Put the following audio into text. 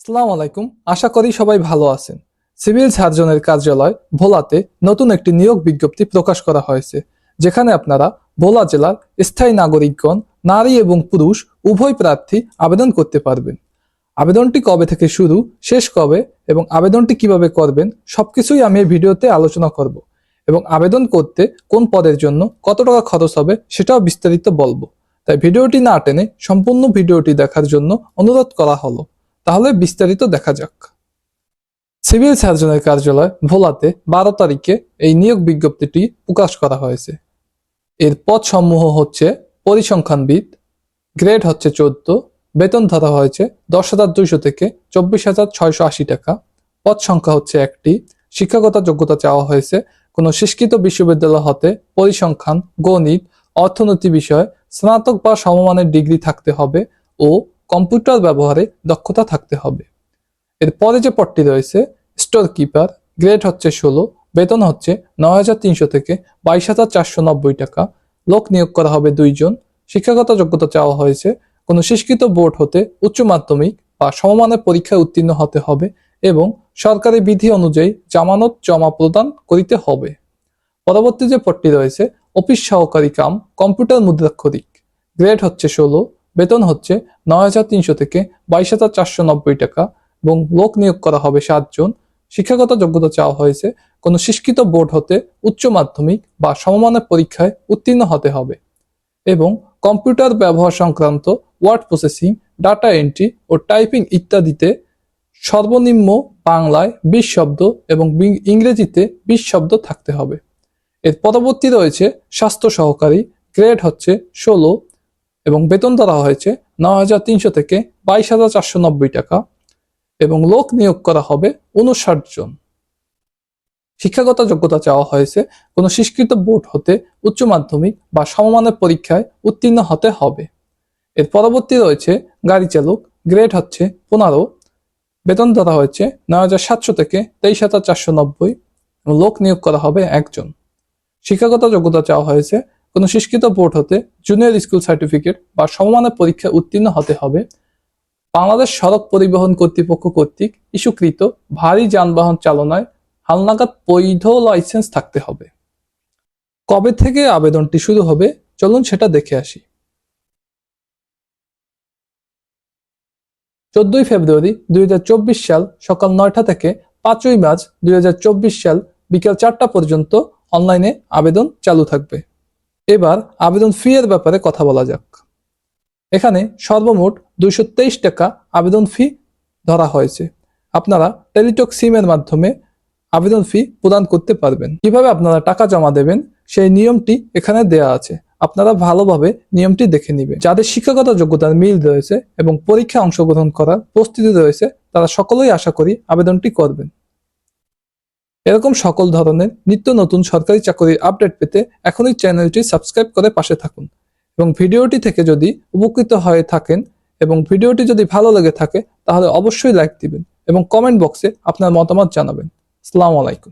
আসসালামু আলাইকুম। আশা করি সবাই ভালো আছেন। সিভিল সার্জনের কার্যালয় ভোলাতে নতুন একটি নিয়োগ বিজ্ঞপ্তি প্রকাশ করা হয়েছে, যেখানে আপনারা ভোলা জেলার স্থায়ী নাগরিকগণ, নারী এবং পুরুষ উভয় প্রার্থী আবেদন করতে পারবেন। আবেদনটি কবে থেকে শুরু, শেষ কবে এবং আবেদনটি কিভাবে করবেন সবকিছুই আমি এই ভিডিওতে আলোচনা করব এবং আবেদন করতে কোন পদের জন্য কত টাকা খরচ হবে সেটাও বিস্তারিত বলবো। তাই ভিডিওটি না টেনে সম্পূর্ণ ভিডিওটি দেখার জন্য অনুরোধ করা হলো। তাহলে বিস্তারিত দেখা যাক। সিভিল সার্জনের কার্যালয় ভোলাতে 12 তারিখে এই নিয়োগ বিজ্ঞপ্তিটি প্রকাশ করা হয়েছে। এর পদ সমূহ হচ্ছে পরিসংখ্যানবিদ, গ্রেড হচ্ছে 14, বেতন ধরা হয়েছে 10,200 থেকে 24,680 টাকা। পদ সংখ্যা হচ্ছে একটি। শিক্ষাগত যোগ্যতা চাওয়া হয়েছে কোনো স্বীকৃত বিশ্ববিদ্যালয় হতে পরিসংখ্যান, গণিত, অর্থনীতি বিষয়ে স্নাতক বা সমমানের ডিগ্রি থাকতে হবে ও কম্পিউটার ব্যবহারে দক্ষতা থাকতে হবে। এরপরে যে পদটি রয়েছে স্টোর কিপার, গ্রেড হচ্ছে 16, বেতন হচ্ছে 9,300 থেকে 22,490 টাকা। লোক নিয়োগ করা হবে 2 জন। শিক্ষাগত যোগ্যতা চাওয়া হয়েছে কোনো স্বীকৃত বোর্ড হতে উচ্চ মাধ্যমিক বা সমমানের পরীক্ষায় উত্তীর্ণ হতে হবে এবং সরকারি বিধি অনুযায়ী জামানত জমা প্রদান করিতে হবে। পরবর্তী যে পদটি রয়েছে অফিস সহকারী কাম কম্পিউটার মুদ্রাক্ষরিক, গ্রেড হচ্ছে 16, বেতন হচ্ছে 9,300 থেকে 22,490 টাকা এবং লোক নিয়োগ করা হবে 7 জন। শিক্ষাগত যোগ্যতা চাওয়া হয়েছে কোনো স্বীকৃত বোর্ড হতে উচ্চ মাধ্যমিক বা সমমানের পরীক্ষায় উত্তীর্ণ হতে হবে এবং কম্পিউটার ব্যবহার সংক্রান্ত ওয়ার্ড প্রসেসিং, ডাটা এন্ট্রি ও টাইপিং ইত্যাদিতে সর্বনিম্ন বাংলায় 20 শব্দ এবং ইংরেজিতে 20 শব্দ থাকতে হবে। এর পরবর্তী রয়েছে স্বাস্থ্য সহকারী, গ্রেড হচ্ছে 16 এবং বেতন ধরা হয়েছে 9,300 থেকে 22,490 টাকা এবং লোক নিয়োগ করা হবে 59 জন। শিক্ষাগত যোগ্যতা চাওয়া হয়েছে কোনো স্বীকৃত বোর্ড হতে উচ্চ মাধ্যমিক বা সমমানের পরীক্ষায় উত্তীর্ণ হতে হবে। এর পরবর্তী রয়েছে গাড়ি চালক, গ্রেড হচ্ছে 15, বেতন ধরা হয়েছে 9,700 থেকে 23,490 এবং লোক নিয়োগ করা হবে 1 জন। শিক্ষাগত যোগ্যতা চাওয়া হয়েছে কোনো স্বীকৃত বোর্ড হতে জুনিয়র স্কুল সার্টিফিকেট বা সমমানের পরীক্ষায় উত্তীর্ণ হতে হবে। বাংলাদেশ সড়ক পরিবহন কর্তৃপক্ষ কর্তৃক ইস্যুকৃত ভারী যানবাহন চালনায় হালনাগাদ বৈধ লাইসেন্স থাকতে হবে। কবে থেকে আবেদনটি শুরু হবে চলুন সেটা দেখে আসি। 14 ফেব্রুয়ারি 2024 সাল সকাল 9টা থেকে 5ই মার্চ 2024 সাল বিকেল 4টা পর্যন্ত অনলাইনে আবেদন চালু থাকবে। এবার আবেদন ফি এর ব্যাপারে কথা বলা যাক। এখানে সর্বমোট 223 টাকা আবেদন ফি ধরা হয়েছে। আপনারা টেলিটক সিম এর মাধ্যমে আবেদন ফি প্রদান করতে পারবেন। কিভাবে আপনারা টাকা জমা দেবেন সেই নিয়মটি এখানে দেয়া আছে, আপনারা ভালোভাবে নিয়মটি দেখে নেবেন। যাদের শিক্ষাগত যোগ্যতার মিল রয়েছে এবং পরীক্ষায় অংশগ্রহণ করার প্রস্তুতি রয়েছে তারা সকলেই আশা করি আবেদনটি করবেন। এরকম সকল ধরনের নিত্য নতুন সরকারি চাকরির আপডেট পেতে এখনই চ্যানেলটি সাবস্ক্রাইব করে পাশে থাকুন এবং ভিডিওটি থেকে যদি উপকৃত হয়ে থাকেন এবং ভিডিওটি যদি ভালো লেগে থাকে তাহলে অবশ্যই লাইক দিবেন এবং কমেন্ট বক্সে আপনার মতামত জানাবেন। আসসালামু আলাইকুম।